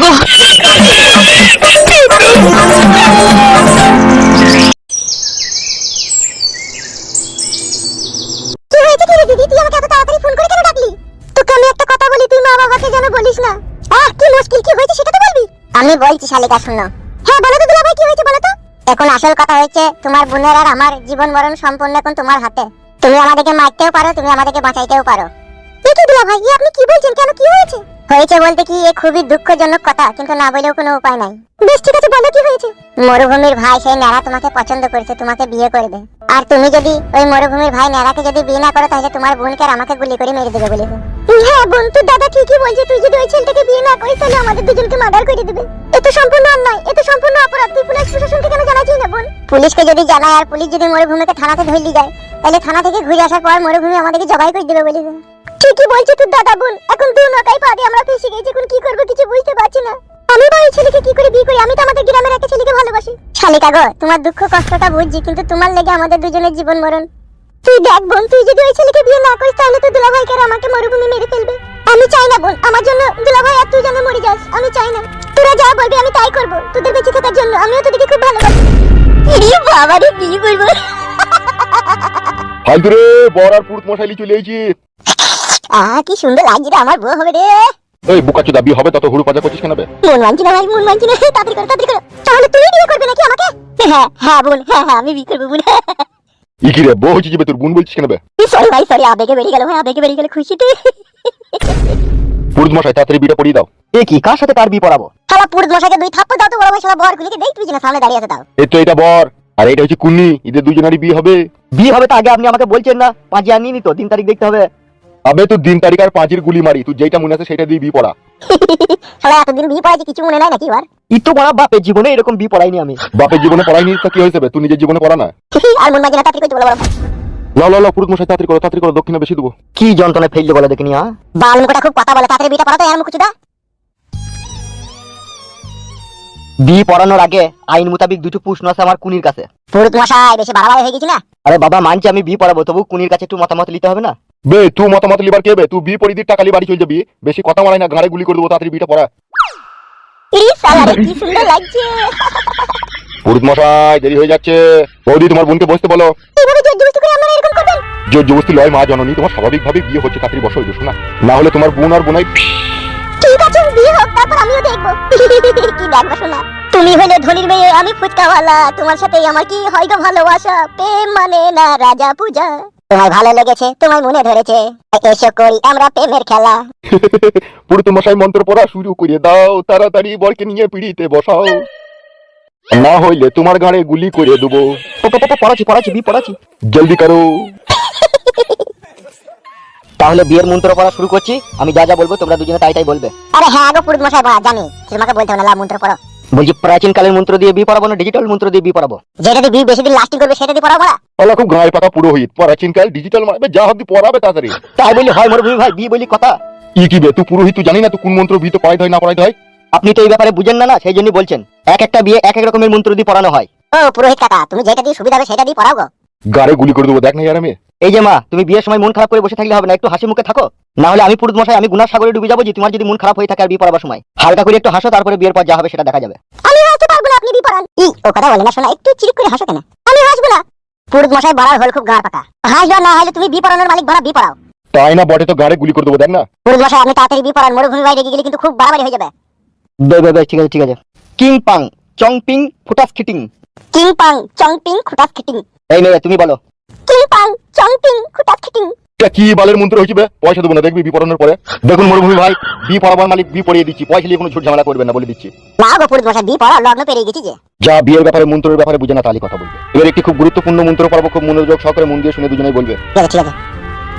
গো কি হয়েছে কি রে দিদি, তুই আমাকে এত তাড়াতাড়ি ফোন করে কেন ডাকলি? তোকে আমি একটা কথা বলি, তুই মা বাবাকে যেন বলিস না। কি মুশকিল, কি হয়েছে সেটা তো বলবি। আমি বলছি শালিকা, শুনো। হ্যাঁ বলো তো দুলাভাই, কি হয়েছে বলো তো। এখন আসল কথা হচ্ছে, তোমার বোনের আর আমার জীবন মরণ সম্পূর্ণ এখন তোমার হাতে। তুমি আমাদেরকে মারতেও পারো, তুমি আমাদেরকে বাঁচাইতেও পারো। কি দুলাভাই, আপনি কি বলছেন? কেন, কি হয়েছে? হয়েছে বলতে কি, এ খুবই দুঃখজনক কথা, কিন্তু না বলেও কোনো উপায় নাই। বেশ ঠিক আছে, বলো কি হয়েছে। মরুভূমির ভাই সেই ন্যাড়া তোমাকে পছন্দ করেছে, তোমাকে বিয়ে করবে। আর তুমি যদি ওই মরুভূমির ভাই ন্যাড়াকে যদি বিয়ে না করো, তাহলে তোমার বোনকে আর আমাকে গুলি করে মেরে দেবে বলেছে। হ্যাঁ বোন, তোর দাদা ঠিকই বলছে, তুই যদি ওই ছেলেটাকে বিয়ে না করিস তাহলে আমাদের দুজনকে মার্ডার করে দেবে। এ তো সম্পূর্ণ অন্যায়, এ তো সম্পূর্ণ অপরাধ। তুই পুলিশ প্রশাসনকে কেন জানাচ্ছিস না বোন? পুলিশকে যদি জানায় আর পুলিশ যদি মরুভূমিকে থানাতে ধরে যায়, তাহলে থানা থেকে ঘুরে আসার পর মরুভূমি আমাদেরকে জবাই করে দেবে বলেছে। ঠিকই বলছে তোর দাদা বোন, এখন তুই নৌকায় পা দিয়ে আমরা ফেসে গেছি, এখন কি করবো কিছু বুঝতে পারছি না। আমি বা ওই ছেলেকে কি করে বিয়ে করি? আমি তো আমাদের গ্রামের একটা ছেলেকে ভালোবাসি। শালিকা গো, তোমার দুঃখ কষ্টটা বুঝছি, কিন্তু তোমার লেগে আমাদের দুজনের জীবন মরণ। তুই দেখ বোন, তুই যদি ওই ছেলেকে বিয়ে না করিস তাহলে তো দুলাভাইকে আর আমাকে মরুভূমি মেরে ফেলবে। আমি চাই না বোন, আমার জন্য দুলাভাই আর তুই যেন মরে যাস, আমি চাই না। তোরা যা বলবি আমি তাই করব, তোদের বেঁচে থাকার জন্য। আমিও তোদেরকে খুব ভালোবাসি। এরে বাবা রে, বিয়ে করব। হালদু রে, বর আর পুরুত মশাইলি চলে এসেছি। কি সুন্দর লাগছে রে, আমার বউ হবে রে। এই বুকাচোদা, বিয়ে হবে তত হুড়ু পাজা করছিস কেন বে? মন মানছি না ভাই, মন মানছি না। তাড়াতাড়ি করো, তাড়াতাড়ি করো। তাহলে তুমি বিয়ে করবে নাকি আমাকে? হ্যাঁ হ্যাঁ বোন, হ্যাঁ হ্যাঁ আমি বিয়ে করবো বোন। ইকি রে, বউ হচ্ছে যে তোর বোন বলছিস কেন বে? সরি ভাই, সরি, আবেগে বেরিয়ে গেল ভাই, আবেগে বেরিয়ে গেল খুশিতে। পুরুত মশাই তাড়াতাড়ি বিয়েটা পড়িয়ে দাও। এ কি, কার সাথে কার বিয়ে পড়াবো? শালা পুরুত মশাইকে দুই থাপ্পড় দাও তো বড় ভাই, শালা বর গুলিকে দেখ, তুই যেন সামনে দাঁড়িয়ে আছে। দাও। এই তো এটা বর আর এটা হচ্ছে কুন্নি, এদের দুজনেরই বিয়ে হবে। বিয়ে হবে তো আগে আপনি আমাকে বলছেন না? পাঁচে আনিনি তো, 3 তারিখ দেখতে হবে। আবে তুই দিন তারিখ আর পাঁচের গুলি মারি, তুই যেটা মনে আছে সেটা দিয়ে বিয়ে পড়া। শালা এতদিন বিয়ে পড়াইছে, কিছু মনে নাই নাকি? ই তো বড় বাপের জীবনে এরকম বিয়ে পড়াইনি আমি। বাপের জীবনে পড়াইনি তো কি হয়েছে বে? তুই নিজের জীবনে পড়া না। আর মন মাঝে না, তাড়াতাড়ি করতে বলো বড় ভাই। লাও লাও লাও, পুরুত মশাই তাড়াতাড়ি করো, তাড়াতাড়ি করো, দক্ষিণা বেশি দেবো। কি যন্ত্রণায় ফেললে বলে দেখিনি। হ্যাঁ বাল মুখটা খুব কথা বলে, তাড়াতাড়ি বিয়েটা পড়া তো এর মুখ চুদা। বিয়ে পড়ানোর আগে আইন মোতাবেক দুটো প্রশ্ন আছে আমার কুনির কাছে। পুরুত মশাই বেশি বাড়াবাড়ি হয়ে গেছি না? আরে বাবা মানছি আমি বিয়ে পড়াবো, তবু কুনির কাছে একটু মতামত নিতে হবে না? বে তুই মতামত লিবার কে বে? তুই বিয়ে পড়ি দিয়ে টাকা লিয়ে বাড়ি চলে যাবি। বেশি কথা মারাই না, ঘাড়ে গুলি করে দেবো, তাড়াতাড়ি বিয়েটা পড়া। এই শালা রে, কি সুন্দর লাগছে। পুরুত মশাই দেরি হয়ে যাচ্ছে। বৌদি তোমার বোনকে বসতে বলো। এইভাবে জোর জবরদস্তি করে আপনারা এরকম করবেন? জোর জবরদস্তি লয় মা জননী, তোমার স্বাভাবিকভাবে বিয়ে হচ্ছে, তাড়াতাড়ি বসো এই শোনা, না হলে তোমার বোন আর বোনাই। ঠিক আছে, বিয়ে হোক, তারপর আমিও দেখবো। কি দেখবো শোনা? তুমি হলে ধনির মেয়ে, আমি ফুচকাওয়ালা, তোমার সাথে আমার কি হয় গো ভালোবাসা। প্রেম মানে না রাজা পূজা। তোমায় ভালো লেগেছে, তোমায় মনে ধরেছে, এসো করি আমরা প্রেমের খেলা। পুরুত মশাই মন্ত্র পড়া শুরু করে দাও, তাড়াতাড়ি বরকে নিয়ে পিড়িতে বসাও, না হইলে তোমার ঘাড়ে গুলি করে দেবো। পড়াচ্ছি পড়াচ্ছি বিয়ে পড়াচ্ছি, জলদি করো। তাহলে বিয়ের মন্ত্র পড়া শুরু করছি। আমি যা যা বলবো তোমরা দুজনে তাই তাই বলবে। আরে হ্যাঁ গো পুরুত মশাই, জানি, তোমাকে বলতে হবে না, মন্ত্র পড়ো। বলছি প্রাচীন কালের মন্ত্র দিয়ে বিয়ে পড়াবো না ডিজিটাল মন্ত্র দিয়ে বিয়ে পড়াবো? যেটা দিয়ে বিয়ে বেশি দিন লাস্টিং করবে সেটা দিয়ে পড়াবো না। ওলা খুব গায়ে পাকা পুরোহিত, প্রাচীন কাল ডিজিটাল মারবে, যা হবি পড়াবে তাড়াতাড়ি। তাই বলি হয় মরুভূমি ভাই, বিয়ে বলি কথা। কি বে, তুই পুরোহিত, তুই জানি না তুই কোন মন্ত্র বিয়ে পড়াইতে হয় না পড়াইতে হয়? আপনি তো এই ব্যাপারে বুঝেন না, সেই জন্য বলছেন। এক একটা বিয়ে এক এক রকমের মন্ত্র দিয়ে পড়ানো হয়। ও পুরোহিত কাকা, তুমি যেটা দিয়ে সুবিধা হবে সেটা দিয়ে পড়াও গো। গাড়ে গুলি করে দেবো, দেখ না ইয়ার আমি। এই যে মা, তুমি বিয়ের সময় মন খারাপ করে বসে থাকলে হবে না, একটু হাসি মুখে থাকো। না হলে আমি পুরুত মশাই, আমি গুনার সাগরে ডুবে যাবো। যে তোমার যদি মন খারাপ হয়ে থাকে আর বিয়ে পড়াবার সময়, হালকা করে একটু হাসো, তারপরে বিয়ের পর যা হবে সেটা দেখা যাবে। আমি হাসতে পারবো না, আপনি বিয়ে পড়ান। ও কথা বলে না শোনা, একটু চিরিক করে হাসো কেন? আমি হাসবো না। পুরুত মশাই বাড়ার হল খুব গাঁড় পাকা, হাসবা না হলে তুমি বিয়ে পড়ানোর মালিক ভরা বিয়ে পড়াও। তাই না বটে, তো গাড়ে গুলি করে দেবো, দেখ না। পুরুত মশাই আপনি তাড়াতাড়ি বিয়ে পড়ান, মরুভূমি বাইরে গেলে কিন্তু খুব বাড়াবাড়ি হয়ে যাবে। বেশ ঠিক আছে ঠিক আছে। কিং পাং চং পিং ফুটাস খিটিং। কিং পাং চং পিং খুটাস খিটিং। এই মেয়ে তুমি বলো। কিং পাং চং পিং খুটাস খিটিং। এটা কি বালের মন্ত্র হয়েছে বে? পয়সা দেবো না, দেখবি বিয়ে পড়ানোর পরে। দেখুন মরুভূমি ভাই, বিয়ে পড়াবার মালিক বিয়ে পড়িয়ে দিচ্ছি, পয়সা নিয়ে কোনো ঝুট ঝামেলা করবেন না বলে দিচ্ছি। না গো পুরুত মশাই, বিয়ে পড়া লগ্ন পেরিয়ে গেছি যে। যা বিয়ের ব্যাপারে মন্ত্রের ব্যাপারে বুঝে না তাহলে কথা বলবে। এবার একটি খুব গুরুত্বপূর্ণ মন্ত্র পড়াবো, খুব মনোযোগ সহকারে মন দিয়ে শুনে দুজনেই বলবে। ঠিক আছে ঠিক আছে।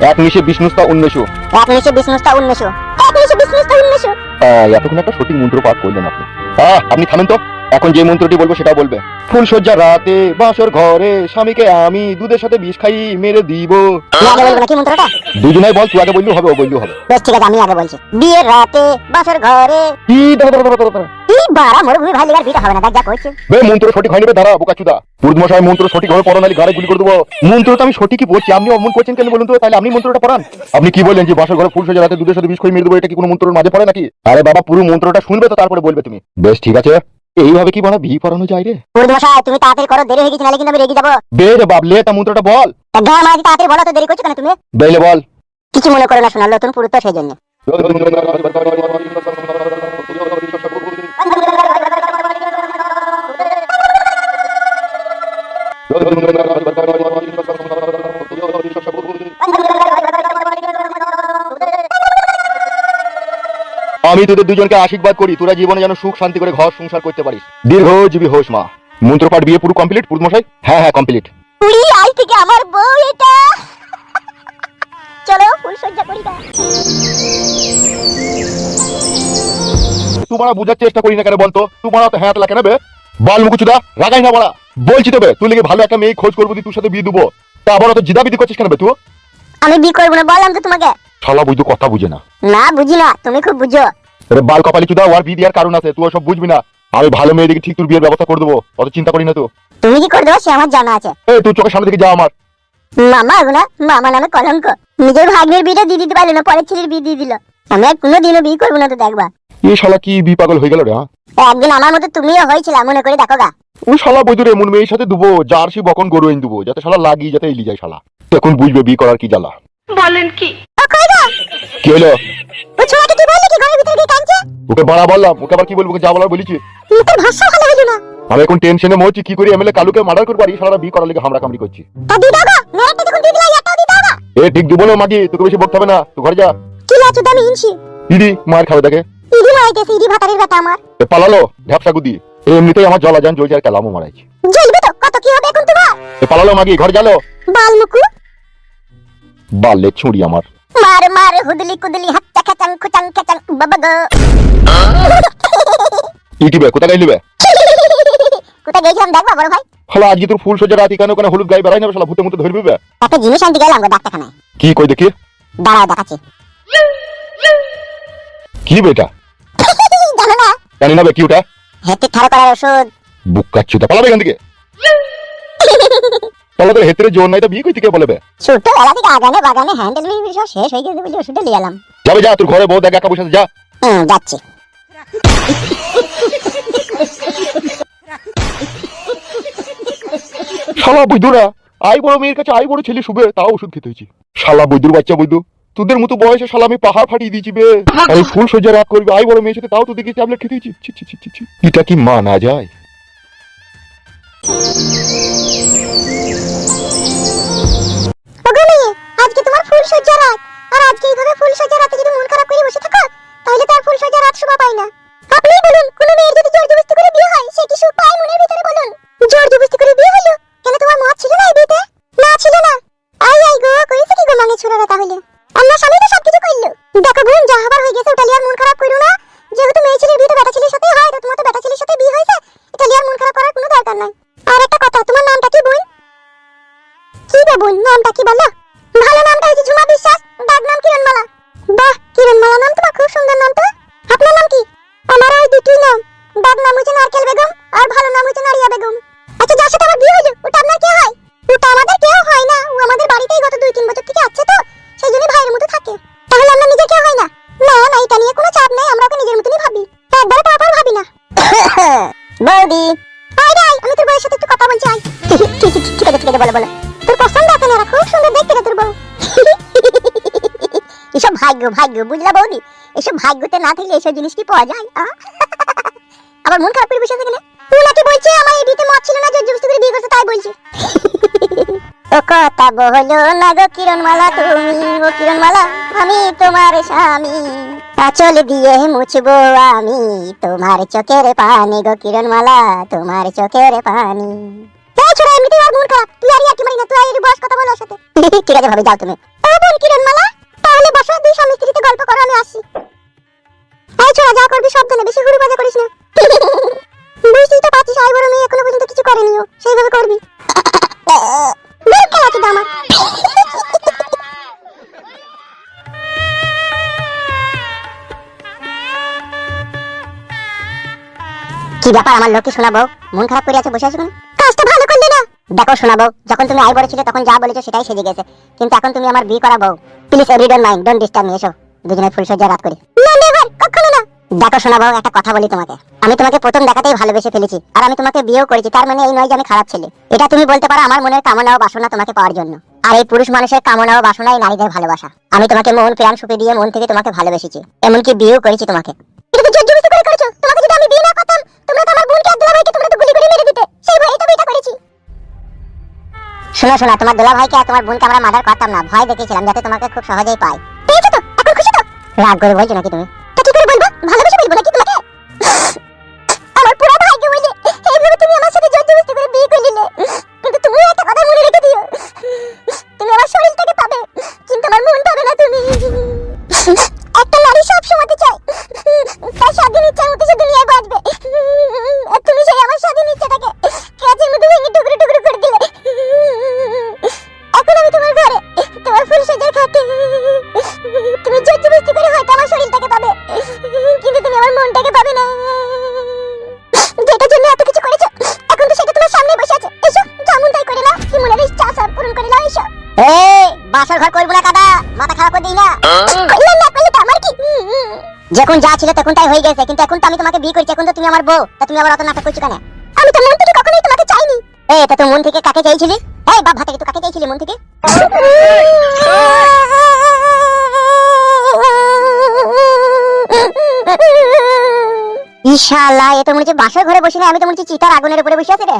এক নিশে বিষ্ণুস্তা উন্মেষু। এক নিশে বিষ্ণুস্তা উন্মেষু। এক নিশে বিষ্ণুস্তা উন্মেষু। এতক্ষণ একটা সঠিক মন্ত্র পাঠ করলেন আপনি। আপনি থামেন তো, এখন যে মন্ত্রটি বলবো সেটা বলবে। ফুলসজ্জা রাতে বাসর ঘরে স্বামীকে আমি দুধের সাথে বিষ খাই মেরে দিব। তুই আগে বলবো নাকি মন্ত্রটা? দুজনেই বল, তুই আগে বললেও হবে ও বললেও হবে। বেশ ঠিক আছে, আমি আগে বলছি। বিয়ের রাতে বাসর ঘরে। কি দাঁড়া দাঁড়া দাঁড়া দাঁড়া। কি এই বাড়া মরুভূমি ভাই লিগার বিটা হবে না, দেখ যা কইছে। বে মন্ত্র সঠিক হয়নি বে, দাঁড়া বোকাচুদা। পুরুত মশাই মন্ত্র সঠিক ভাবে পড়ান, নাহলে গাড়ি গুলি করে দেবো। মন্ত্র তো আমি সঠিকই বলছি, আপনি অমন করছেন কেন বলুন তো? তাহলে আপনি মন্ত্রটা পড়ান। আপনি কি বললেন যে বাসর ঘরে ফুল সজ্জা রাতে দুধের সাথে বিষ খই মেরে দেবো, এটা কি কোনো মন্ত্রের মাঝে পড়ে নাকি? আরে বাবা, পুরো মন্ত্রটা শুনবে তো তারপরে বলবে তুমি। বেশ ঠিক আছে, এইভাবে কি বানা ভি পড়ানো যায় রে? পুরুত মশাই তুমি তাড়াতাড়ি করো, দেরি হয়ে গেছে, নাহলে কিন্তু আমি রেগে যাবো। বে রে বাবলে, তা মন্ত্রটা বল। তা গায়ে মাঝে তাড়াতাড়ি বলো তো, দেরি করছো কেন তুমি? বেলে বল। কিছু মনে করো না, শোনা নতুন পুরুত তো সেই জন্য। আমি তোদের দুজনকে আশীর্বাদ করি, তোরা জীবনে যেন সুখ শান্তি করে ঘর সংসার করতে পারিস। দীর্ঘজীবী হোস মা। মন্ত্রপাঠ বিয়ে পুরো কমপ্লিট পুরুত মশাই? হ্যাঁ হ্যাঁ কমপ্লিট। উড়ি আজ থেকে আমার বউ এটা। চলো ফুল সজ্জা করি গা। তোমরা বুঝার চেষ্টা করি না কেন বলতো? তোমরা তো হ্যাঁ কেন বে? বাল মুকুচুদা রাগাই না বড়া। বলছি তো বে, তুই লেগে ভালো একটা মেয়ে খোঁজ করবো, তোর সাথে বিয়ে দেবো। তা আবার তো জিদাবিদি করছিস কেন বে তুই? আমি বিয়ে করবো না বললাম তো তোমাকে। শালা বুঝতো কথা বুঝে না। না বুঝি না, তুমি খুব বুঝো। আরে বাল কপালি চুদা, ওর বিয়ে দেওয়ার কারণ আছে, তুই সব বুঝবি না। আমি ভালো মেয়ে দেখে ঠিক তোর বিয়ের ব্যবস্থা করে দেবো, অত চিন্তা করি না তো। তুমি কি করে দেবো সে আমার জানা আছে। এই তুই চোখের সামনে থেকে যা আমার। মামা গুনা, মামা নামে কলঙ্ক। নিজের ভাগ্নের বিয়েটা দিয়ে দিতে পারলো না, পরের ছেলের বিয়ে দিয়ে দিল। আমি আর কোনোদিনও বিয়ে করবো না, তো দেখবা। এই শালা কি বি পাগল হয়ে গেল রে? হ্যাঁ একদিন আমার মতো তুমিও হয়েছিল, মনে করে দেখো গা। ওই শালা বৈদুর এমন মেয়ের সাথে দেবো জার্সি বকন গরু এনে দেবো, যাতে শালা লাগি যাতে এলি যায় শালা। তখন বুঝবে বিয়ে করার কি জ্বালা। বলেন কি? ও কই গো? কি হলো? ও ছোড়াকে কি বললি কি ঘরের ভিতরে গিয়ে কাঁদছে? ওকে বাড়া বললাম, ওকে আবার কি বলবো? ওকে যা বলার বলেছি। তোর ভাষা ভালো হইলো না। আমি এখন টেনশনে মরছি, কি করি এমএলএ কালুকে মার্ডার করবো আর এই শালারা বিয়ে করার লেগে হামরা কামড়ি করছি। তা দি দাও গো, মেয়েটা যখন দিয়ে দিলা একটাও দি দাও গো। এ ঠিক দিব না মাগি, তোকে বেশি বকতে হবে না, তুই ঘরে যা। কি লাচু দামি ইনছি। ইডি মার খাবে তাকে। ইদি মাইতেছে, ইদি ভাতারের বেটা আমার। এ পালালো ঢ্যাপসা গুদি। এমনিতেই আমার জলা যান জ্বলছে আর কালামও মারাইছে। জ্বলবে তো, কত কি হবে এখন তোমার? এ পালালো মাগি, ঘরে গেল। বালমুকু বালে ছুঁড়ি আমার। মার মার হুদলি কুদলি হাচ্চা খাচাং খুচাং খাচাং বাবা গো। ইটিবে কোথায় গাইলিবে? কোথায় গেছিলাম দেখবা বড় ভাই? শালা আজকে তোর ফুল সজ্জা রাত কেন কেন হলুদ গায়ে বেড়াই না শালা, ভূতের মতো ধরবি বে। একটা জিনিস আনতে গেলাম গো ডাক্তারখানায়। কি কই দেখি? দাঁড়াও দেখাচ্ছি। কি বেটা? জানো না? জানি না বে, কি ওটা? হেতে ঠাড়া করার ওষুধ। বুক কাচ্ছুটা, পালাবে এখান থেকে। তাহলে তোর হেতের জোর নাই তো বিয়ে কই থেকে বলবে? ছোটবেলা থেকে আগানে বাগানে হ্যান্ডেল মিল সব শেষ হয়ে গেছে বলে ওষুধটা নিয়ে এলাম। যাবে যা, তোর ঘরে বউ দেখ একা বসে আছে, যা। যাচ্ছি। শালা বৈদুরা, আই বড় মেয়ের কাছে আই বড় ছেলে শুবে, তাও ওষুধ খেতে হয়েছে। শালা বৈদুর বাচ্চা বৈদু, তোদের মতো বয়সে শালা আমি পাহাড় ফাটিয়ে দিয়েছি বে। আর ফুল সজ্জা রাত করবি আই বড় মেয়ের সাথে, তাও তো দেখি ট্যাবলেট খেতে হয়েছি। ছি ছি ছি ছি ছি, এটা কি মানা যায়? ওগো মেয়ে, আজকে তোমার ফুল সজ্জা রাত। আর আজকে এইভাবে ফুল সজ্জা রাতে যদি মন খারাপ করে বসে থাকো, তাহলে তার ফুল সজ্জা রাত শোভা পায় না। আপনি বলুন, কোন মেয়ের যদি জোর জবরদস্তি করে বিয়ে হয়, সে কি সুখ পায় মনের ভিতরে বলুন? জোর জবরদস্তি করে বিয়ে হলো, কেন তোমার মত ছিল না এই বিয়েতে? না ছিল না। আই আই গো, কইছে কি গো মানে ছোড়ারা তাহলে? আমার স্বামী তো সবকিছু কইলো। দেখো বোন, যা হবার হয়ে গেছে, ওটা লিয়ার মন খারাপ করো না। যেহেতু মেয়ে ছেলের বিয়ে তো বেটা ছেলের সাথে হয়, তো তোমার তো বেটা ছেলের সাথে বিয়ে হয়েছে, এটা লিয়ার মন খারাপ করার কোনো দরকার নাই। আর একটা কথা, তোমার নামটা কি বোন? কি বে বোন, নামটা কি বলো? ভালো নামটা হচ্ছে ঝুমা বিশ্বাস, ডাক নাম কিরণমালা। বাহ, কিরণমালা নাম তোমার খুব সুন্দর নাম তো। আপনার নাম কি? আমার ওই দুটোই নাম, ডাক নাম হচ্ছে নারকেল বেগম আর ভালো নাম হচ্ছে নারিয়া বেগম। আচ্ছা, যার সাথে আমার বিয়ে হলো ওটা আপনার কে হয়? ওটা আমাদের কেউ হয় না, ও আমাদের বাড়িতেই গত 2-3 বছর থেকে আছে, তো সেই জন্য ভাইয়ের মতো থাকে। তাহলে আমরা নিজের কেউ হয় না? না না, এটা নিয়ে কোনো চাপ নেই, আমরা ওকে নিজের মতনই ভাবি, একবারে পাপার ভাবি না। বৌদি আয় রে, আমি তোর বউয়ের সাথে একটু কথা বলছি, আয়। ঠিক আছে বলো বলো, তোর পছন্দ আছে না? খুব সুন্দর দেখতে রে তোর বউ। এসব ভাগ্য ভাগ্য বুঝলা বৌদি, এসব ভাগ্যতে না থাকলে এসব জিনিস কি পাওয়া যায়? আবার মন খারাপ করে বসে থাকে না। তুই নাকি বলছে আমার এই বিয়েতে মত ছিল না, জোর জবরদস্তি করে বিয়ে করছে, তাই বলছি। ও কথা বলো না গো কিরণমালা, তুমি ও কিরণমালা, আমি তোমার স্বামী, আঁচল দিয়ে মুছবো আমি তোমার চোখের পানি গো কিরণমালা, তোমার চোখের পানি। এই ছোড়া, এমনিতেই ওর মন খারাপ, তুই আর কি মারি না, তুই আর বস কথা বলো ওর সাথে। ঠিক আছে ভাবি, যাও তুমি। ও বোন কিরণমালা, তাহলে বসো, দুই স্বামী স্ত্রীতে গল্প করো, আমি আসছি। এই ছোড়া, যা করবি সাবধানে, বেশি হুড়ি বাজা করিস না। বুঝতেই তো পারছিস, আই বড় মেয়ে এখনো পর্যন্ত কিছু করেনিও, সেইভাবে করবি। বের খেলা তো আমার। কি ব্যাপার আমার লোককে শোনাবো, মন খারাপ করে আছে, বসে আছো কেন? কাজটা ভালো করলে না। দেখো শোনাবো, যখন তুমি আই বড় ছিলে তখন যা বলেছো সেটাই সেজে গেছে, কিন্তু এখন তুমি আমার বিয়ে করা বউ। Please every don't mind, don't disturb me, এসো দুজনে ফুলসজ্জা রাত করি। না নেভার, কখনো না। দেখো শোনাবো, একটা কথা বলি তোমাকে, আমি তোমাকে প্রথম দেখাতেই ভালোবেসে ফেলেছি, আর আমি তোমাকে বিয়েও করেছি, তার মানে এই নয় যে আমি খারাপ ছেলে। এটা তুমি বলতে পারো আমার মনের কামনা ও বাসনা তোমাকে পাওয়ার জন্য, আর এই পুরুষ মানুষের কামনা ও বাসনাই নারীদের ভালোবাসা। আমি তোমাকে মন প্রাণ সুপে দিয়ে মন থেকে তোমাকে ভালোবেসেছি, এমনকি বিয়েও করেছি তোমাকে। এটা তো জোর-জবরদস্তি করে করেছো, তোমাকে যদি আমি বিয়ে না করতাম তোমরা তো আমার বোনকে আর দুলাভাইকে তোমরা তো গুলি করে মেরে দিতে, সেই ভয়ে তো বিয়েটা করেছি। শোনো শোনো, তোমার দুলাভাইকে আর তোমার বোনকে আমরা মার্ডার করতাম না, ভয় দেখেছিলাম যাতে তোমাকে খুব সহজেই পাই। পেয়েছো তো, এখন খুশি তো? রাগ করে বলছো নাকি তুমি? তা কি করে বলবো, ভালোবেসে বলবো নাকি তোমাকে? আমার পুরো ভাগ্য বলে এইভাবে তুমি আমার সাথে জোর-জবরদস্তি করে বিয়ে করে নিলে, কিন্তু তুমি একটা কথা মনে রেখে দিও, তুমি আমার শরীরটাকে পাবে কিন্তু আমার মন পাবে না তুমি। একটা নারী সব সময় চায় তার স্বাধীন ইচ্ছার মতো সে দুনিয়ায় বাঁচবে, আর তুমি সেই আমার স্বাধীন ইচ্ছাটাকে কাজের মধ্যে ভেঙে টুকরো টুকরো করে দিলে। এখন আমি তোমার ঘরে তোমার ফুল সজ্জার খাটে তুমি জোর-জবরদস্তি করে হয়তো আমার শরীরটাকে পাবে, কিন্তু তুমি আমার মনটাকে পাবে না। যেটার জন্য এত কিছু করেছো এখন তো সেটা তোমার সামনে বসে আছে, এসো যেমন তাই করে নাও, কি মনের ইচ্ছা সব পূরণ করে নাও, এসো। এই বাসর ঘর করব না কাদা, মাথা খারাপ করে দিই না। কইলা না কইলে তো আমার কি, যখন যা ছিল তখন তাই হয়ে গেছে, কিন্তু এখন তো আমি তোমাকে বিয়ে করেছি, এখন তো তুমি আমার বউ, তা তুমি আবার অত নাটক করছো কেন? আমি তো মন থেকে কখনোই তোমাকে চাইনি। এই তা তো মন থেকে কাকে চাইছিলি? এই বাপ ভাতে তো কাকে চাইছিলি মন থেকে? ইনশাআল্লাহ এ তো মনে হচ্ছে বাসর ঘরে বসে না, আমি তো মনে হচ্ছে চিতার আগুনের উপরে বসে আছি রে।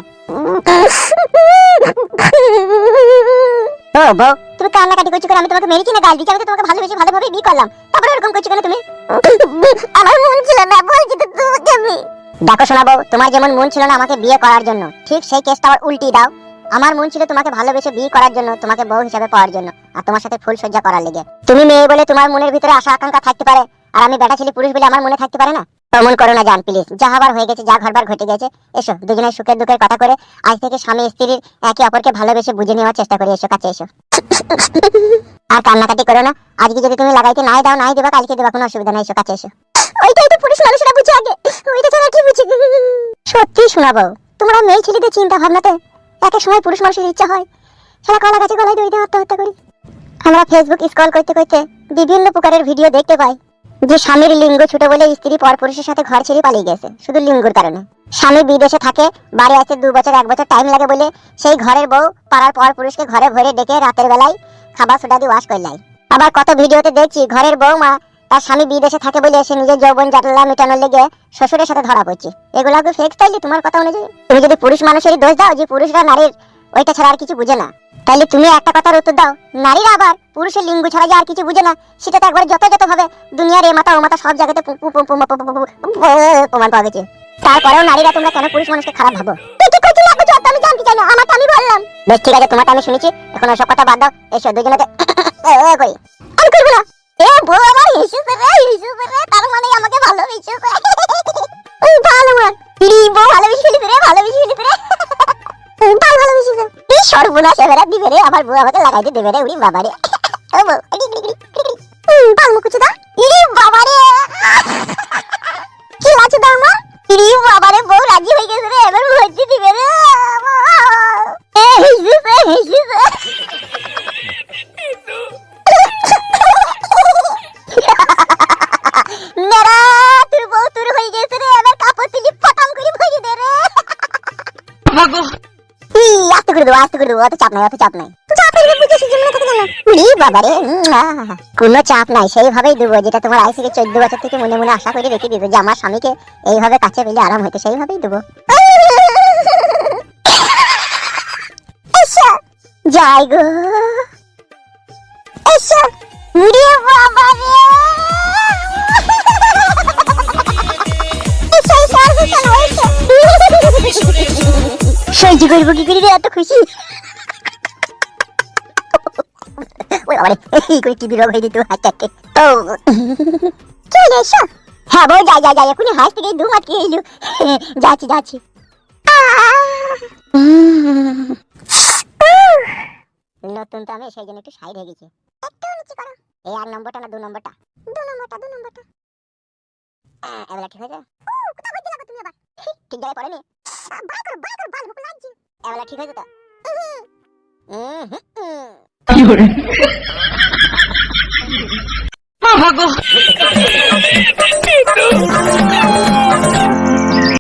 ও বউ, তুমি কান্নাকাটি করছো কেন? আমি তোমাকে মেরেছি না গাল দিচ্ছি? আমি তো তোমাকে ভালোবেসে ভালোভাবে বিয়ে করলাম, তারপরে এরকম করছো কেন তুমি? আমার মন ছিল না, বলছি তো তোমাকে আমি। দেখো শোনা বউ, তোমার যেমন মন ছিল না আমাকে বিয়ে করার জন্য, ঠিক সেই কেসটা আবার উল্টি দাও। আমার মন ছিল তোমাকে ভালোবেসে বিয়ে করার জন্য, তোমাকে বউ হিসেবে পাওয়ার জন্য, আর তোমার সাথে ফুল সজ্জা করার লেগে। তুমি মেয়ে বলে তোমার মনের ভিতরে আশা আকাঙ্ক্ষা থাকতে পারে, আর আমি বেটা ছেলে পুরুষ বলে আমার মনে থাকতে পারে না। অমন করো না জান প্লিজ, যা হবার হয়ে গেছে, যা ঘরবার ঘটে গেছে, এসো দুজনের সুখের দুঃখের কথা করে আজ থেকে স্বামী স্ত্রীর একে অপরকে ভালোবেসে বুঝে নেওয়ার চেষ্টা করি, এসো কাছে এসো। আর কান্নাকাটি করো না, আজকে যদি তুমি লাগাইতে নাই দাও নাই দেবা, কালকে দেবা, কোনো অসুবিধা নাই, এসো কাছে এসো। ওইটাই তো পুরুষ মানুষরা বুঝে আগে, ওইটা ছাড়া কি বুঝি? সত্যি শোনাবো, তোমরা মেয়ে ছেলেদের চিন্তা ভাবনাতে এক এক সময় পুরুষ মানুষের ইচ্ছা হয় সারা কলা গাছে গলায় দড়িতে আত্মহত্যা করি। আমরা ফেসবুক স্ক্রল করতে করতে বিভিন্ন প্রকারের ভিডিও দেখতে পাই যে স্বামীর লিঙ্গ ছোট বলে স্ত্রী পরপুরুষের সাথে ঘর ছেড়ে পালিয়ে গেছে শুধু লিঙ্গর কারণে। স্বামী বিদেশে থাকে, বাড়ি আসতে 2 বছর 1 বছর টাইম লাগে বলে সেই ঘরের বউ পাড়ার পরপুরুষকে ঘরে ভরে ডেকে রাতের বেলায় খাবার সোডা দিয়ে ওয়াশ করলাই। আবার কত ভিডিওতে দেখছি ঘরের বউমা তার স্বামী বিদেশে থাকে বলে সে নিজের যৌবন জাটলা মেটানোর লেগে শ্বশুরের সাথে ধরা পড়ছে। এগুলো কি ফেক স্টাইল তোমার কথা অনুযায়ী? তুমি যদি পুরুষ মানুষেরই দোষ দাও যে পুরুষরা নারীর ওইটা ছাড়া আর কিছু বুঝে না, তাহলে তুমি একটা কথার উত্তর দাও, নারীরা আবার পুরুষের লিঙ্গ ছাড়া যে আর কিছু বুঝে না সেটা তো একবার যত যত ভাবে দুনিয়ার এ মাথা ও মাথা সব জায়গাতে প্রমাণ পাওয়া গেছে। তারপরেও নারীরা তোমরা কেন পুরুষ মানুষকে খারাপ ভাবো? তুই কি করছিস না বুঝো, আমি জানতে চাই না, আমাকে আমি বললাম। বেশ ঠিক আছে, তোমারটা আমি শুনেছি, এখন ওসব কথা বাদ দাও, এসো দুজনেতে কই। আমি করব না। এ বউ আমার হিসুবে রে, হিসুবে রে, তার মানে আমাকে ভালোবেসেছে। ভালো মান ই বউ ভালোবেসে ফেলি রে, ভালোবেসে ফেলি রে, ভালোবেসেছে। এই সর্বনাশ এবারে দিবে রে, আমার বউ আমাকে লাগাইতে দেবে রে, উড়ি বাবা রে। ও বউ পালমু কিছু দা, ইরি বাবা রে, কি আছে দা আমার, ইরি বাবা রে, বউ রাজি হয়ে গেছে রে, এবার ভর্তি দিবে রে। এ হিসুবে হিসুবে মেরা তোর বউ তোর হয়ে গেছে রে, এবার কাপড় তুলি ফটাম করে ভরি দে রে। আস্তে করে দেবো, আস্তে করে দেবো, অত চাপ নাই, অত চাপ নাই। কোনো চাপ নাই, সেইভাবেই দেবো যেটা তোমার আজ থেকে 14 বছর থেকে মনে মনে আশা করে রেখে দিবে যে আমার স্বামীকে এইভাবে কাছে পেলে আরাম হইতো, সেইভাবেই দেবো। যাই গো এসো, উড়ে বাবা রে, সহ্য করবো কি করে রে, এত খুশি। চলে এসো। হ্যাঁ বউ, যাই যাই যাই, এখনই হাঁস থেকে 2 মাটকে এলু, যাচ্ছি যাচ্ছি। নতুন তো আমি সেই জন্য একটু সাইড হয়ে গেছি, একটু নিচে করো। এই 8 নম্বরটা না 2 নম্বরটা? 2 নম্বরটা, 2 নম্বরটা। এবার ঠিক হয়েছে। কোথায় বলতে লাগো তুমি আবার? ঠিক জায়গায় পড়েনি। বাই করো বাল ভুক লাগছে। এবেলা ঠিক হয়েছে তো? কি করে হুম।